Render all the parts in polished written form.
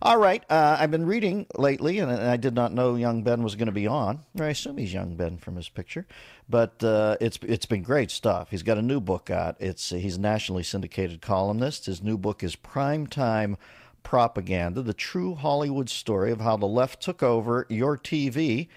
All right. I've been reading lately, and I did not know young Ben was going to be on. Or I assume he's young Ben from his picture, but it's been great stuff. He's got a new book out. He's a nationally syndicated columnist. His new book is Primetime Propaganda: The True Hollywood Story of How the Left Took Over Your TV.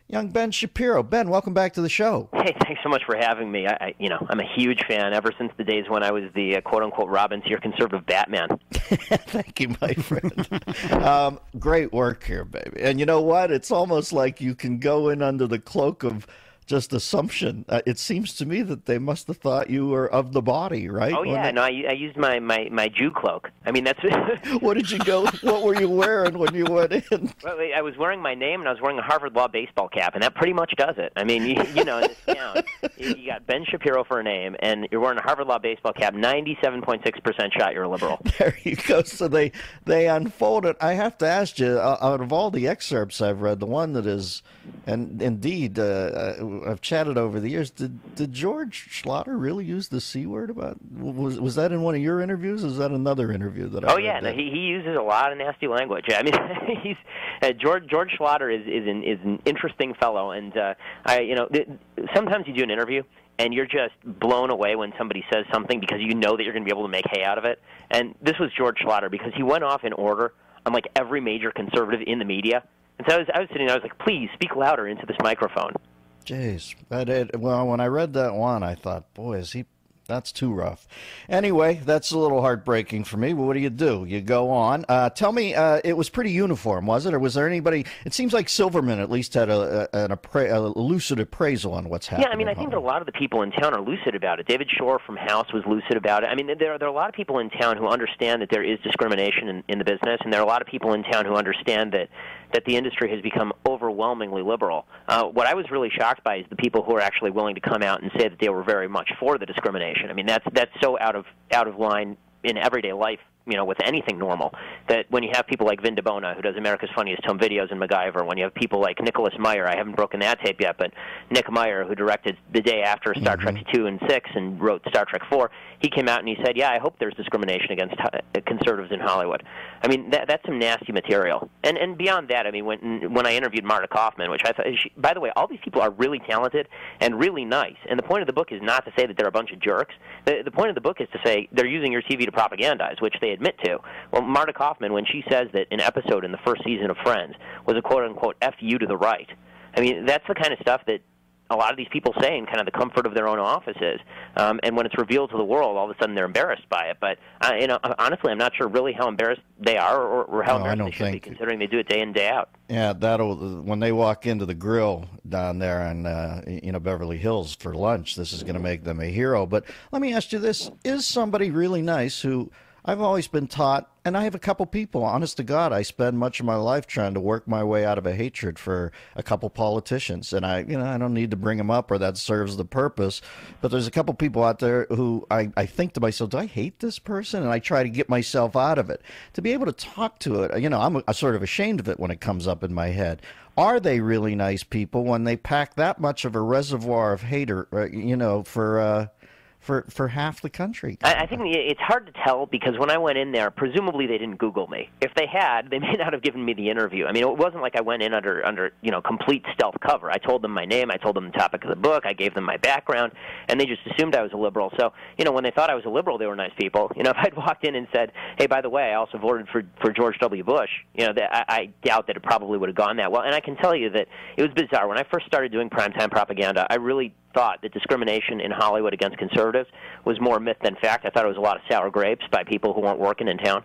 Young Ben Shapiro. Ben, welcome back to the show. Hey, thanks so much for having me. I'm a huge fan ever since the days when I was the quote-unquote Robin to your conservative Batman. Thank you, my friend. Great work here, baby. And you know what? It's almost like you can go in under the cloak of just assumption. It seems to me that they must have thought you were of the body, right? Oh, yeah. No, I used my Jew cloak. I mean, that's... What did you go... What were you wearing when you went in? Well, I was wearing my name, and I was wearing a Harvard Law baseball cap, and that pretty much does it. I mean, you know, in this town, you got Ben Shapiro for a name, and you're wearing a Harvard Law baseball cap, 97.6% shot you're a liberal. There you go. So they unfolded. I have to ask you, out of all the excerpts I've read, the one that is, and indeed, I've chatted over the years. Did George Schlatter really use the C word about? Was that in one of your interviews? Or was that another interview that I? Oh yeah, no, he uses a lot of nasty language. I mean, George Schlatter is an interesting fellow, and sometimes you do an interview and you're just blown away when somebody says something because you know that you're going to be able to make hay out of it. And this was George Schlatter because he went off in order on like every major conservative in the media. And so I was sitting there, I was like, please speak louder into this microphone. Jeez. Well, when I read that one, I thought, boy, that's too rough. Anyway, that's a little heartbreaking for me. But what do? You go on. Tell me, it was pretty uniform, was it? Or was there anybody? It seems like Silverman at least had a lucid appraisal on what's happening. Yeah, I mean, I think that a lot of the people in town are lucid about it. David Shore from House was lucid about it. I mean, there are a lot of people in town who understand that there is discrimination in the business, and there are a lot of people in town who understand that the industry has become overwhelmingly liberal. What I was really shocked by is the people who are actually willing to come out and say that they were very much for the discrimination. I mean, that's so out of line in everyday life, you know, with anything normal, that when you have people like Vin DeBona, who does America's Funniest Home Videos and MacGyver, when you have people like Nicholas Meyer, I haven't broken that tape yet, but Nick Meyer, who directed the day after Star Trek 2 and 6 and wrote Star Trek 4, he came out and he said, yeah, I hope there's discrimination against conservatives in Hollywood. I mean, that's some nasty material. And beyond that, I mean, when I interviewed Marta Kaufman, which I thought, by the way, all these people are really talented and really nice, and the point of the book is not to say that they're a bunch of jerks. The point of the book is to say they're using your TV to propagandize, which they admit to. Well, Marta Kaufman, when she says that an episode in the first season of Friends was a quote-unquote F you to the right, I mean, that's the kind of stuff that a lot of these people say in kind of the comfort of their own offices. And when it's revealed to the world, all of a sudden they're embarrassed by it. But, honestly, I'm not sure really how embarrassed they are or how embarrassed they should be, considering they do it day in, day out. Yeah, when they walk into the grill down there in Beverly Hills for lunch, this is going to make them a hero. But let me ask you this. Is somebody really nice who... I've always been taught, and I have a couple people, honest to God, I spend much of my life trying to work my way out of a hatred for a couple politicians, and I don't need to bring them up, or that serves the purpose, but there's a couple people out there who I think to myself, do I hate this person? And I try to get myself out of it. To be able to talk to it, I'm sort of ashamed of it when it comes up in my head. Are they really nice people when they pack that much of a reservoir of hate, for half the country? I think it's hard to tell because when I went in there, presumably they didn't Google me. If they had, they may not have given me the interview. I mean, it wasn't like I went in under complete stealth cover. I told them my name, I told them the topic of the book, I gave them my background, and they just assumed I was a liberal. So, when they thought I was a liberal, they were nice people. If I'd walked in and said, hey, by the way, I also voted for George W. Bush, I doubt that it probably would have gone that well. And I can tell you that it was bizarre. When I first started doing primetime propaganda, I really thought that discrimination in Hollywood against conservatives was more myth than fact. I thought it was a lot of sour grapes by people who weren't working in town.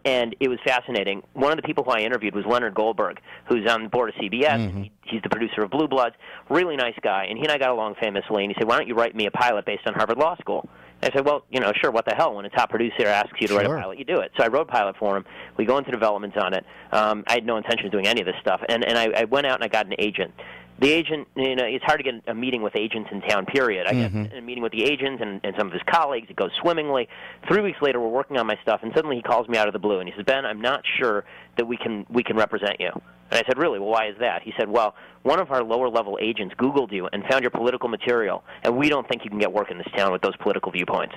And it was fascinating. One of the people who I interviewed was Leonard Goldberg, who's on the board of CBS. He's the producer of Blue Bloods. Really nice guy. And he and I got along famously. And he said, why don't you write me a pilot based on Harvard Law School? And I said, well, sure, what the hell? When a top producer asks you to write a pilot, you do it. So I wrote a pilot for him. We go into development on it. I had no intention of doing any of this stuff. And I went out and I got an agent. The agent, it's hard to get a meeting with agents in town, period. I get a meeting with the agent and some of his colleagues. It goes swimmingly. 3 weeks later, we're working on my stuff, and suddenly he calls me out of the blue, and he says, Ben, I'm not sure that we can represent you. And I said, really? Well, why is that? He said, well, one of our lower-level agents Googled you and found your political material, and we don't think you can get work in this town with those political viewpoints.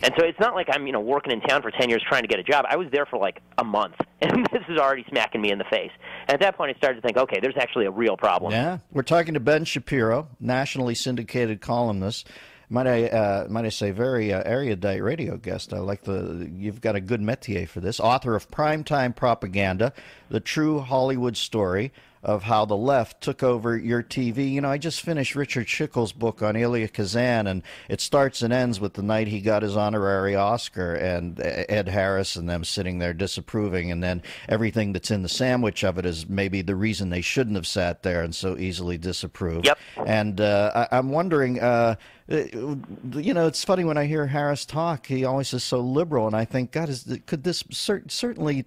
And so it's not like I'm, working in town for 10 years trying to get a job. I was there for like a month, and this is already smacking me in the face. And at that point, I started to think, okay, there's actually a real problem. Yeah, we're talking to Ben Shapiro, nationally syndicated columnist. Might I say, very erudite radio guest. I like you've got a good métier for this. Author of Primetime Propaganda, the true Hollywood story of how the left took over your TV. I just finished Richard Schickel's book on Elia Kazan, and it starts and ends with the night he got his honorary Oscar, and Ed Harris and them sitting there disapproving, and then everything that's in the sandwich of it is maybe the reason they shouldn't have sat there and so easily disapproved. Yep. And I'm wondering, it's funny when I hear Harris talk, he always is so liberal, and I think, God, could this certainly...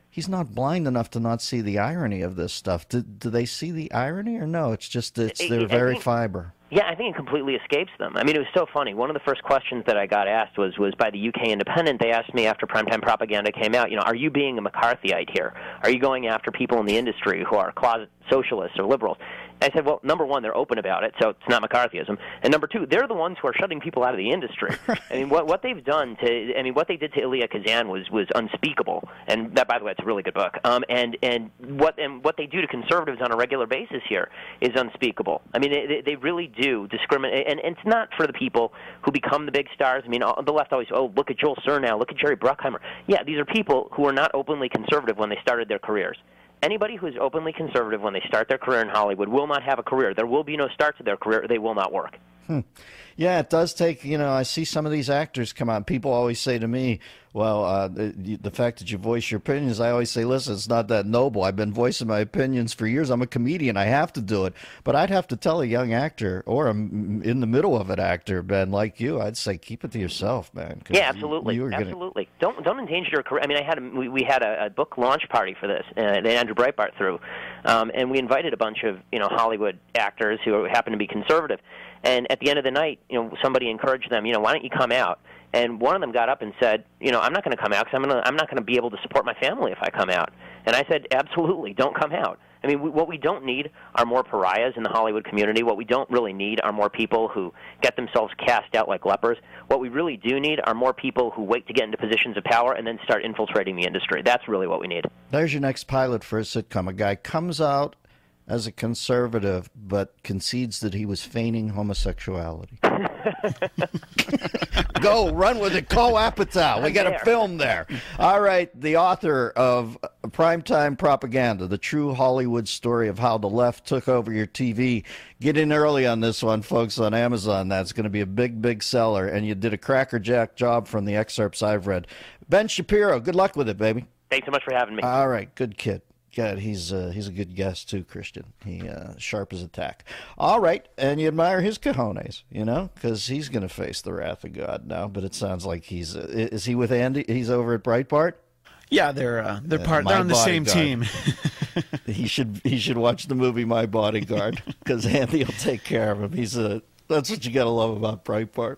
He's not blind enough to not see the irony of this stuff. Do they see the irony or no? It's just their very fiber. Yeah, I think it completely escapes them. I mean, it was so funny. One of the first questions that I got asked was by the UK Independent. They asked me after Primetime Propaganda came out, are you being a McCarthyite here? Are you going after people in the industry who are closet socialists or liberals? I said, well, number one, they're open about it, so it's not McCarthyism. And number two, they're the ones who are shutting people out of the industry. I mean, what they've done what they did to Elia Kazan was unspeakable. And that, by the way, it's a really good book. And what they do to conservatives on a regular basis here is unspeakable. I mean, they really do discriminate, and it's not for the people who become the big stars. I mean, the left always, look at Joel Surnow, look at Jerry Bruckheimer. Yeah, these are people who are not openly conservative when they started their careers. Anybody who is openly conservative when they start their career in Hollywood will not have a career. There will be no start to their career. They will not work. Yeah, it does take, I see some of these actors come out. People always say to me, well, the fact that you voice your opinions, I always say, listen, it's not that noble. I've been voicing my opinions for years. I'm a comedian. I have to do it. But I'd have to tell a young actor or in the middle of an actor, Ben, like you, I'd say keep it to yourself, man. Yeah, absolutely. Absolutely. Don't endanger your career. I mean, we had a book launch party for this that Andrew Breitbart threw, and we invited a bunch of Hollywood actors who happen to be conservative. And at the end of the night, somebody encouraged them, why don't you come out? And one of them got up and said, I'm not going to come out because I'm not going to be able to support my family if I come out. And I said, absolutely, don't come out. I mean, what we don't need are more pariahs in the Hollywood community. What we don't really need are more people who get themselves cast out like lepers. What we really do need are more people who wait to get into positions of power and then start infiltrating the industry. That's really what we need. There's your next pilot for a sitcom. A guy comes out as a conservative, but concedes that he was feigning homosexuality. Go, run with it. Call Apatow. We got a film there. All right, the author of Primetime Propaganda, the true Hollywood story of how the left took over your TV. Get in early on this one, folks, on Amazon. That's going to be a big, big seller, and you did a crackerjack job from the excerpts I've read. Ben Shapiro, good luck with it, baby. Thanks so much for having me. All right, good kid. God, he's a good guest too, Christian. He sharp as a tack. All right, and you admire his cojones, because he's going to face the wrath of God now. But it sounds like is he with Andy? He's over at Breitbart. Yeah, they're on the same team. He should watch the movie My Bodyguard because Andy will take care of him. That's what you got to love about Breitbart.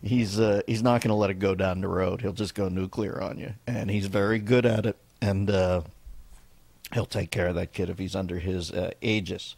He's not going to let it go down the road. He'll just go nuclear on you, and he's very good at it. And he'll take care of that kid if he's under his aegis.